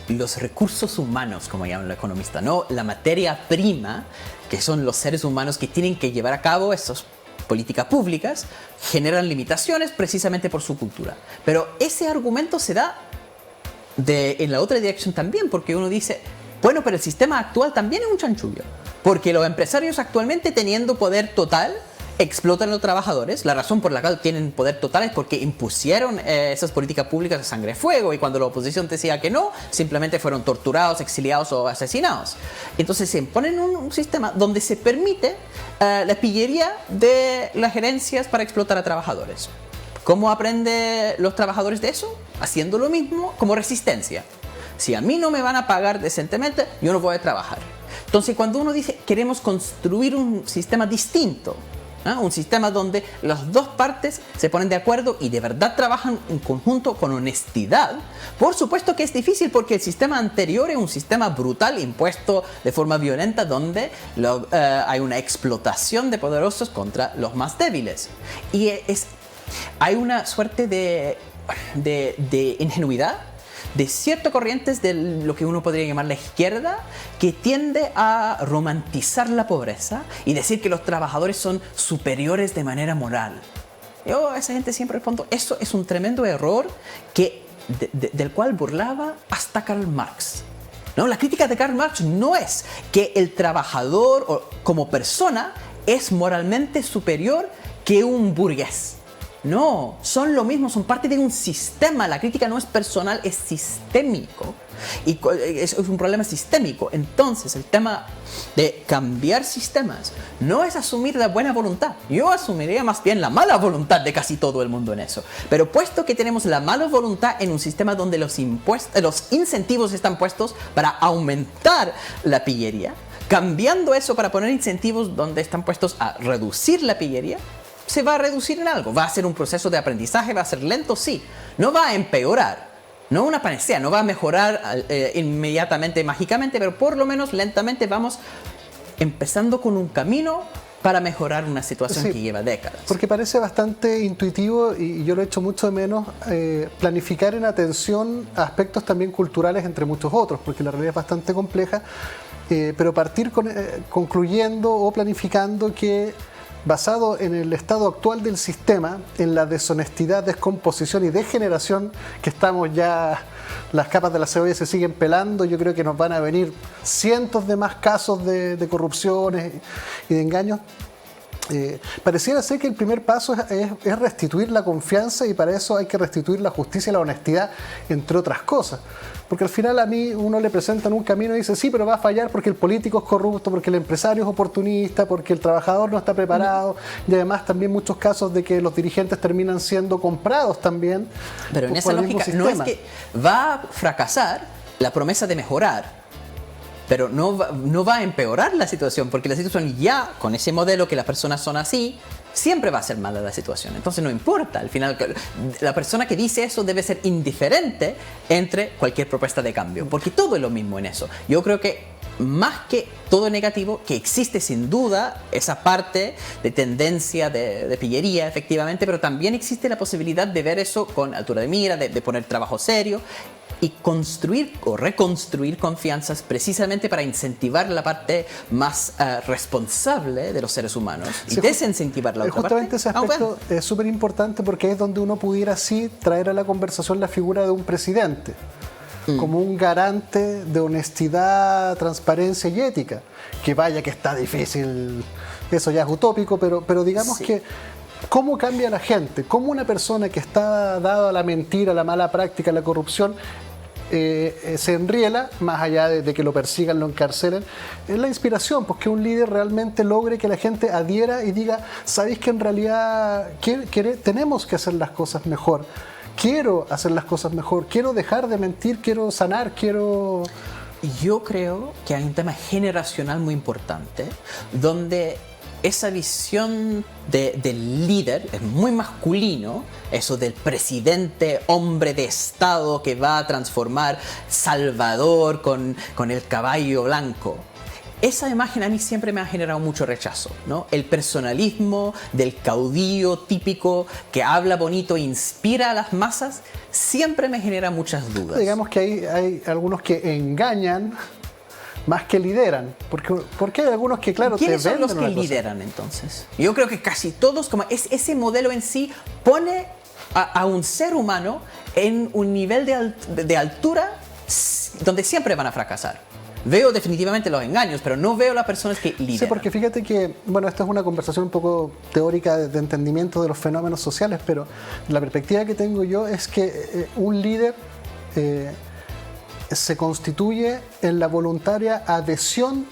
los recursos humanos, como llaman los economistas, no la materia prima, que son los seres humanos que tienen que llevar a cabo esos políticas públicas generan limitaciones precisamente por su cultura. Pero ese argumento se da en la otra dirección también, porque uno dice, bueno, pero el sistema actual también es un chanchullo, porque los empresarios actualmente, teniendo poder total, explotan a los trabajadores. La razón por la cual tienen poder total es porque impusieron esas políticas públicas de sangre y fuego, y cuando la oposición decía que no, simplemente fueron torturados, exiliados o asesinados. Entonces se imponen un sistema donde se permite la pillería de las gerencias para explotar a trabajadores. ¿Cómo aprenden los trabajadores de eso? Haciendo lo mismo como resistencia. Si a mí no me van a pagar decentemente, yo no voy a trabajar. Entonces, cuando uno dice queremos construir un sistema distinto, ¿no? Un sistema donde las dos partes se ponen de acuerdo y de verdad trabajan en conjunto con honestidad, por supuesto que es difícil, porque el sistema anterior es un sistema brutal, impuesto de forma violenta, donde hay una explotación de poderosos contra los más débiles. Y hay una suerte de ingenuidad de ciertas corrientes de lo que uno podría llamar la izquierda, que tiende a romantizar la pobreza y decir que los trabajadores son superiores de manera moral. Yo a esa gente siempre respondo, eso es un tremendo error del cual burlaba hasta Karl Marx. ¿No? La crítica de Karl Marx no es que el trabajador como persona es moralmente superior que un burgués. No, son lo mismo, son parte de un sistema. La crítica no es personal, es sistémico. Y es un problema sistémico. Entonces, el tema de cambiar sistemas no es asumir la buena voluntad. Yo asumiría más bien la mala voluntad de casi todo el mundo en eso. Pero puesto que tenemos la mala voluntad en un sistema donde los incentivos están puestos para aumentar la pillería, cambiando eso para poner incentivos donde están puestos a reducir la pillería, se va a reducir en algo. Va a ser un proceso de aprendizaje, va a ser lento, sí. No va a empeorar, no una panacea, no va a mejorar inmediatamente, mágicamente, pero por lo menos lentamente vamos empezando con un camino para mejorar una situación que lleva décadas. Porque parece bastante intuitivo, y yo lo he hecho mucho de menos, planificar en atención a aspectos también culturales, entre muchos otros, porque la realidad es bastante compleja, pero partir concluyendo o planificando que, basado en el estado actual del sistema, en la deshonestidad, descomposición y degeneración que estamos ya, las capas de la cebolla se siguen pelando, yo creo que nos van a venir cientos de más casos de corrupciones y de engaños. Pareciera ser que el primer paso es restituir la confianza, y para eso hay que restituir la justicia y la honestidad, entre otras cosas. Porque al final a mí uno le presentan un camino y dice, sí, pero va a fallar porque el político es corrupto, porque el empresario es oportunista, porque el trabajador no está preparado, y además también muchos casos de que los dirigentes terminan siendo comprados también. Pero en esa lógica no es que va a fracasar la promesa de mejorar, pero no va a empeorar la situación, porque la situación ya, con ese modelo que las personas son así, siempre va a ser mala la situación. Entonces no importa, al final la persona que dice eso debe ser indiferente entre cualquier propuesta de cambio, porque todo es lo mismo en eso. Yo creo que más que todo negativo, que existe sin duda esa parte de tendencia de pillería, efectivamente, pero también existe la posibilidad de ver eso con altura de mira, de poner trabajo serio y construir o reconstruir confianzas, precisamente para incentivar la parte más responsable de los seres humanos y desincentivar la otra parte. Justamente ese aspecto es súper importante, porque es donde uno pudiera así traer a la conversación la figura de un presidente como un garante de honestidad, transparencia y ética. Que vaya que está difícil, eso ya es utópico, pero digamos que ¿cómo cambia la gente? ¿Cómo una persona que está dada a la mentira, a la mala práctica, a la corrupción, se enriela, más allá de que lo persigan, lo encarcelen? Es la inspiración, pues que un líder realmente logre que la gente adhiera y diga, ¿sabéis que en realidad tenemos que hacer las cosas mejor? Quiero hacer las cosas mejor, quiero dejar de mentir, quiero sanar, quiero... Yo creo que hay un tema generacional muy importante, donde esa visión del líder es muy masculino, eso del presidente, hombre de Estado que va a transformar Salvador con el caballo blanco. Esa imagen a mí siempre me ha generado mucho rechazo, ¿no? El personalismo del caudillo típico que habla bonito e inspira a las masas siempre me genera muchas dudas. Digamos que hay algunos que engañan más que lideran. Porque hay algunos que, claro, ¿Quiénes te son los venden que una cosa. lideran entonces? Yo creo que casi todos, como ese modelo en sí pone a un ser humano en un nivel de altura donde siempre van a fracasar. Veo definitivamente los engaños, pero no veo las personas que lideran. Sí, porque fíjate que, bueno, esto es una conversación un poco teórica de entendimiento de los fenómenos sociales, pero la perspectiva que tengo yo es que un líder se constituye en la voluntaria adhesión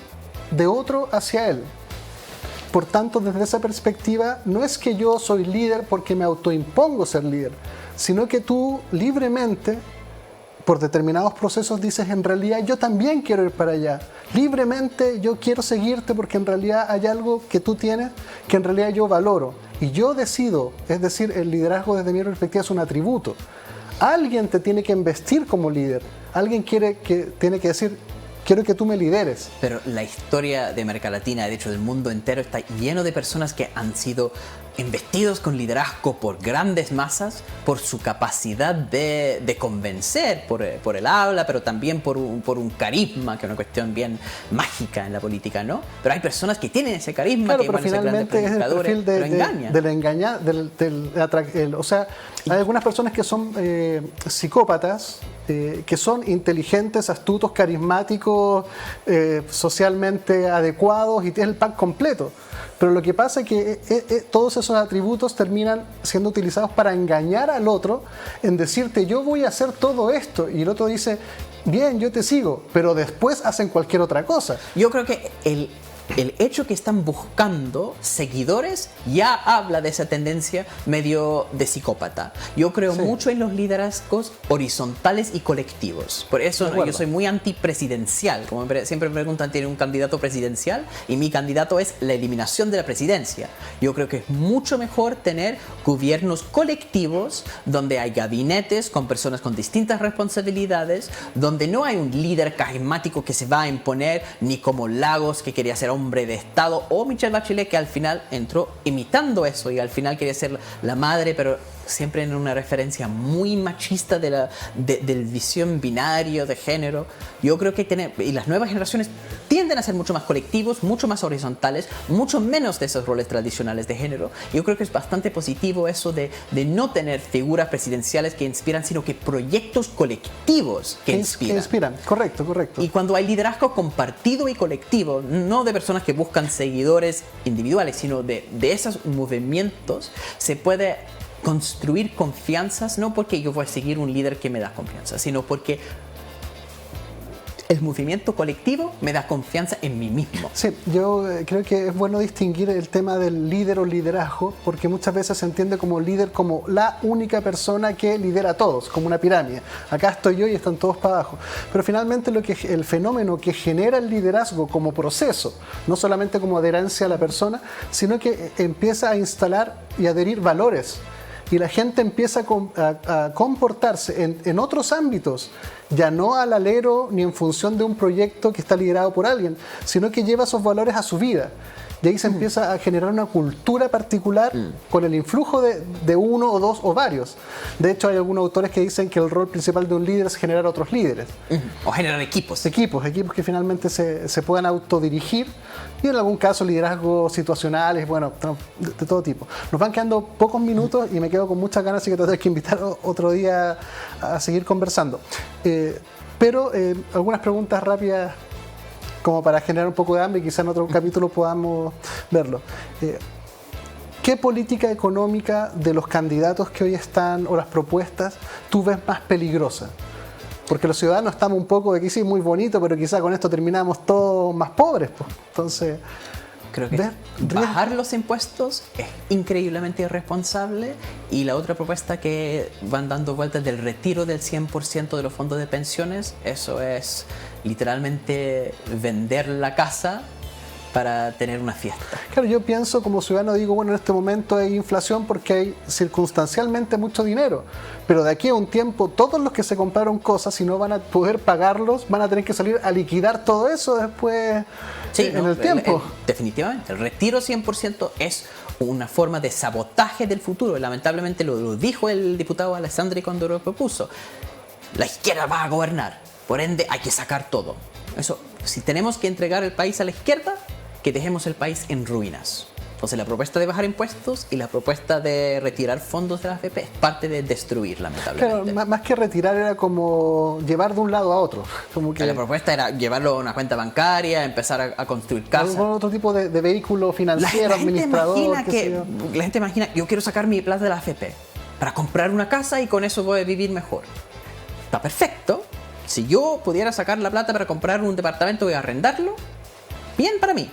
de otro hacia él. Por tanto, desde esa perspectiva, no es que yo soy líder porque me autoimpongo ser líder, sino que tú libremente, por determinados procesos, dices, en realidad yo también quiero ir para allá. Libremente yo quiero seguirte porque en realidad hay algo que tú tienes que en realidad yo valoro. Y yo decido, es decir, el liderazgo desde mi perspectiva es un atributo. Alguien te tiene que investir como líder. Alguien tiene que decir, quiero que tú me lideres. Pero la historia de América Latina, de hecho del mundo entero, está lleno de personas que han sido investidos con liderazgo por grandes masas, por su capacidad de convencer, por el habla, pero también por un carisma, que es una cuestión bien mágica en la política, ¿no? Pero hay personas que tienen ese carisma, claro, que pero van a ser grandes finalmente es el predicadores, perfil pero engañan. o sea, hay algunas personas que son psicópatas, que son inteligentes, astutos, carismáticos, socialmente adecuados, y es el pack completo. Pero lo que pasa es que todos esos atributos terminan siendo utilizados para engañar al otro en decirte, yo voy a hacer todo esto, y el otro dice, bien, yo te sigo, pero después hacen cualquier otra cosa. Yo creo que el hecho que están buscando seguidores ya habla de esa tendencia medio de psicópata. Yo creo mucho en los liderazgos horizontales y colectivos. Por eso yo soy muy antipresidencial. Como siempre me preguntan, ¿tiene un candidato presidencial? Y mi candidato es la eliminación de la presidencia. Yo creo que es mucho mejor tener gobiernos colectivos donde hay gabinetes con personas con distintas responsabilidades, donde no hay un líder carismático que se va a imponer, ni como Lagos, que quería ser hombre de Estado, o Michelle Bachelet, que al final entró imitando eso y al final quería ser la madre, pero siempre en una referencia muy machista del visión binario de género. Yo creo que y las nuevas generaciones tienden a ser mucho más colectivos, mucho más horizontales, mucho menos de esos roles tradicionales de género. Yo creo que es bastante positivo eso de no tener figuras presidenciales que inspiran, sino que proyectos colectivos que inspiran. Correcto. Y cuando hay liderazgo compartido y colectivo, no de personas que buscan seguidores individuales, sino de esos movimientos, se puede construir confianzas, no porque yo voy a seguir un líder que me da confianza, sino porque el movimiento colectivo me da confianza en mí mismo. Sí, yo creo que es bueno distinguir el tema del líder o liderazgo, porque muchas veces se entiende como líder como la única persona que lidera a todos, como una pirámide. Acá estoy yo y están todos para abajo. Pero finalmente el fenómeno que genera el liderazgo como proceso, no solamente como adherencia a la persona, sino que empieza a instalar y adherir valores. Y la gente empieza a comportarse en otros ámbitos, ya no al alero ni en función de un proyecto que está liderado por alguien, sino que lleva esos valores a su vida. Y ahí se empieza a generar una cultura particular con el influjo de uno o dos o varios. De hecho, hay algunos autores que dicen que el rol principal de un líder es generar otros líderes. O generar equipos. Equipos que finalmente se puedan autodirigir, y en algún caso liderazgos situacionales, bueno, de todo tipo. Nos van quedando pocos minutos y me quedo con muchas ganas, así que te tengo que invitar otro día a seguir conversando. Pero algunas preguntas rápidas como para generar un poco de hambre y quizá en otro capítulo podamos verlo. ¿Qué política económica de los candidatos que hoy están o las propuestas tú ves más peligrosa? Porque los ciudadanos estamos un poco de que sí, muy bonito, pero quizá con esto terminamos todos más pobres, pues. Entonces, creo que bajar los impuestos es increíblemente irresponsable, y la otra propuesta que van dando vueltas del retiro del 100% de los fondos de pensiones, eso es literalmente vender la casa para tener una fiesta. Claro, yo pienso como ciudadano, digo, bueno, en este momento hay inflación porque hay circunstancialmente mucho dinero, pero de aquí a un tiempo todos los que se compraron cosas, si no van a poder pagarlos, van a tener que salir a liquidar todo eso después en el tiempo. Definitivamente, el retiro 100% es una forma de sabotaje del futuro. Lamentablemente lo dijo el diputado Alessandri cuando lo propuso. La izquierda va a gobernar, por ende hay que sacar todo. Eso, si tenemos que entregar el país a la izquierda, que dejemos el país en ruinas. Entonces la propuesta de bajar impuestos y la propuesta de retirar fondos de la AFP es parte de destruir, lamentablemente. Claro, más que retirar era como llevar de un lado a otro. Como que La propuesta era llevarlo a una cuenta bancaria, empezar a construir casas. algún otro tipo de vehículo financiero, administrador. La gente imagina, yo quiero sacar mi plata de la AFP para comprar una casa y con eso voy a vivir mejor. Está perfecto. Si yo pudiera sacar la plata para comprar un departamento y arrendarlo, bien para mí.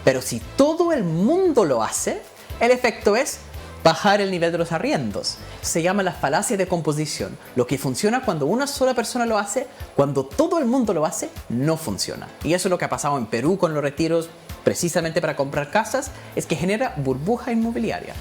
Pero si todo el mundo lo hace, el efecto es bajar el nivel de los arriendos. Se llama la falacia de composición. Lo que funciona cuando una sola persona lo hace, cuando todo el mundo lo hace, no funciona. Y eso es lo que ha pasado en Perú con los retiros, precisamente para comprar casas, es que genera burbuja inmobiliaria.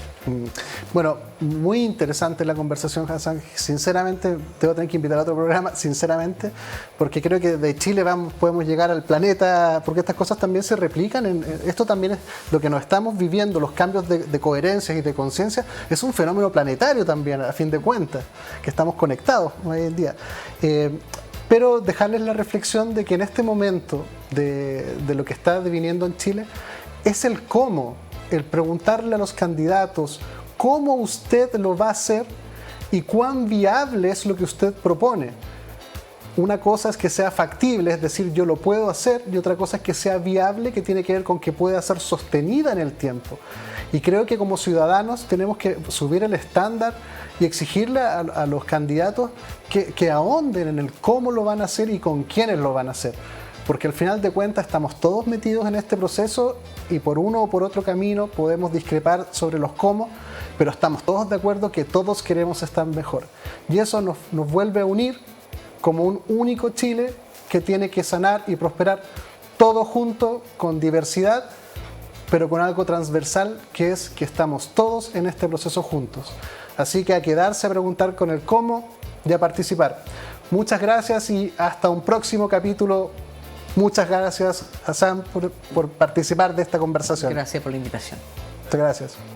Bueno, muy interesante la conversación, Hassan. Sinceramente, te voy a tener que invitar a otro programa, sinceramente, porque creo que de Chile podemos llegar al planeta, porque estas cosas también se replican. Esto también es lo que nos estamos viviendo, los cambios de coherencia y de conciencia, es un fenómeno planetario también, a fin de cuentas, que estamos conectados hoy en día. Pero dejarles la reflexión de que en este momento de lo que está deviniendo en Chile es el cómo, el preguntarle a los candidatos cómo usted lo va a hacer y cuán viable es lo que usted propone. Una cosa es que sea factible, es decir, yo lo puedo hacer, y otra cosa es que sea viable, que tiene que ver con que pueda ser sostenida en el tiempo. Y creo que como ciudadanos tenemos que subir el estándar y exigirle a los candidatos que ahonden en el cómo lo van a hacer y con quiénes lo van a hacer. Porque al final de cuentas estamos todos metidos en este proceso y por uno o por otro camino podemos discrepar sobre los cómo, pero estamos todos de acuerdo que todos queremos estar mejor. Y eso nos vuelve a unir como un único Chile que tiene que sanar y prosperar todo junto, con diversidad, pero con algo transversal, que es que estamos todos en este proceso juntos. Así que a quedarse a preguntar con el cómo y a participar. Muchas gracias y hasta un próximo capítulo. Muchas gracias, Hassan, por participar de esta conversación. Gracias por la invitación. Muchas gracias.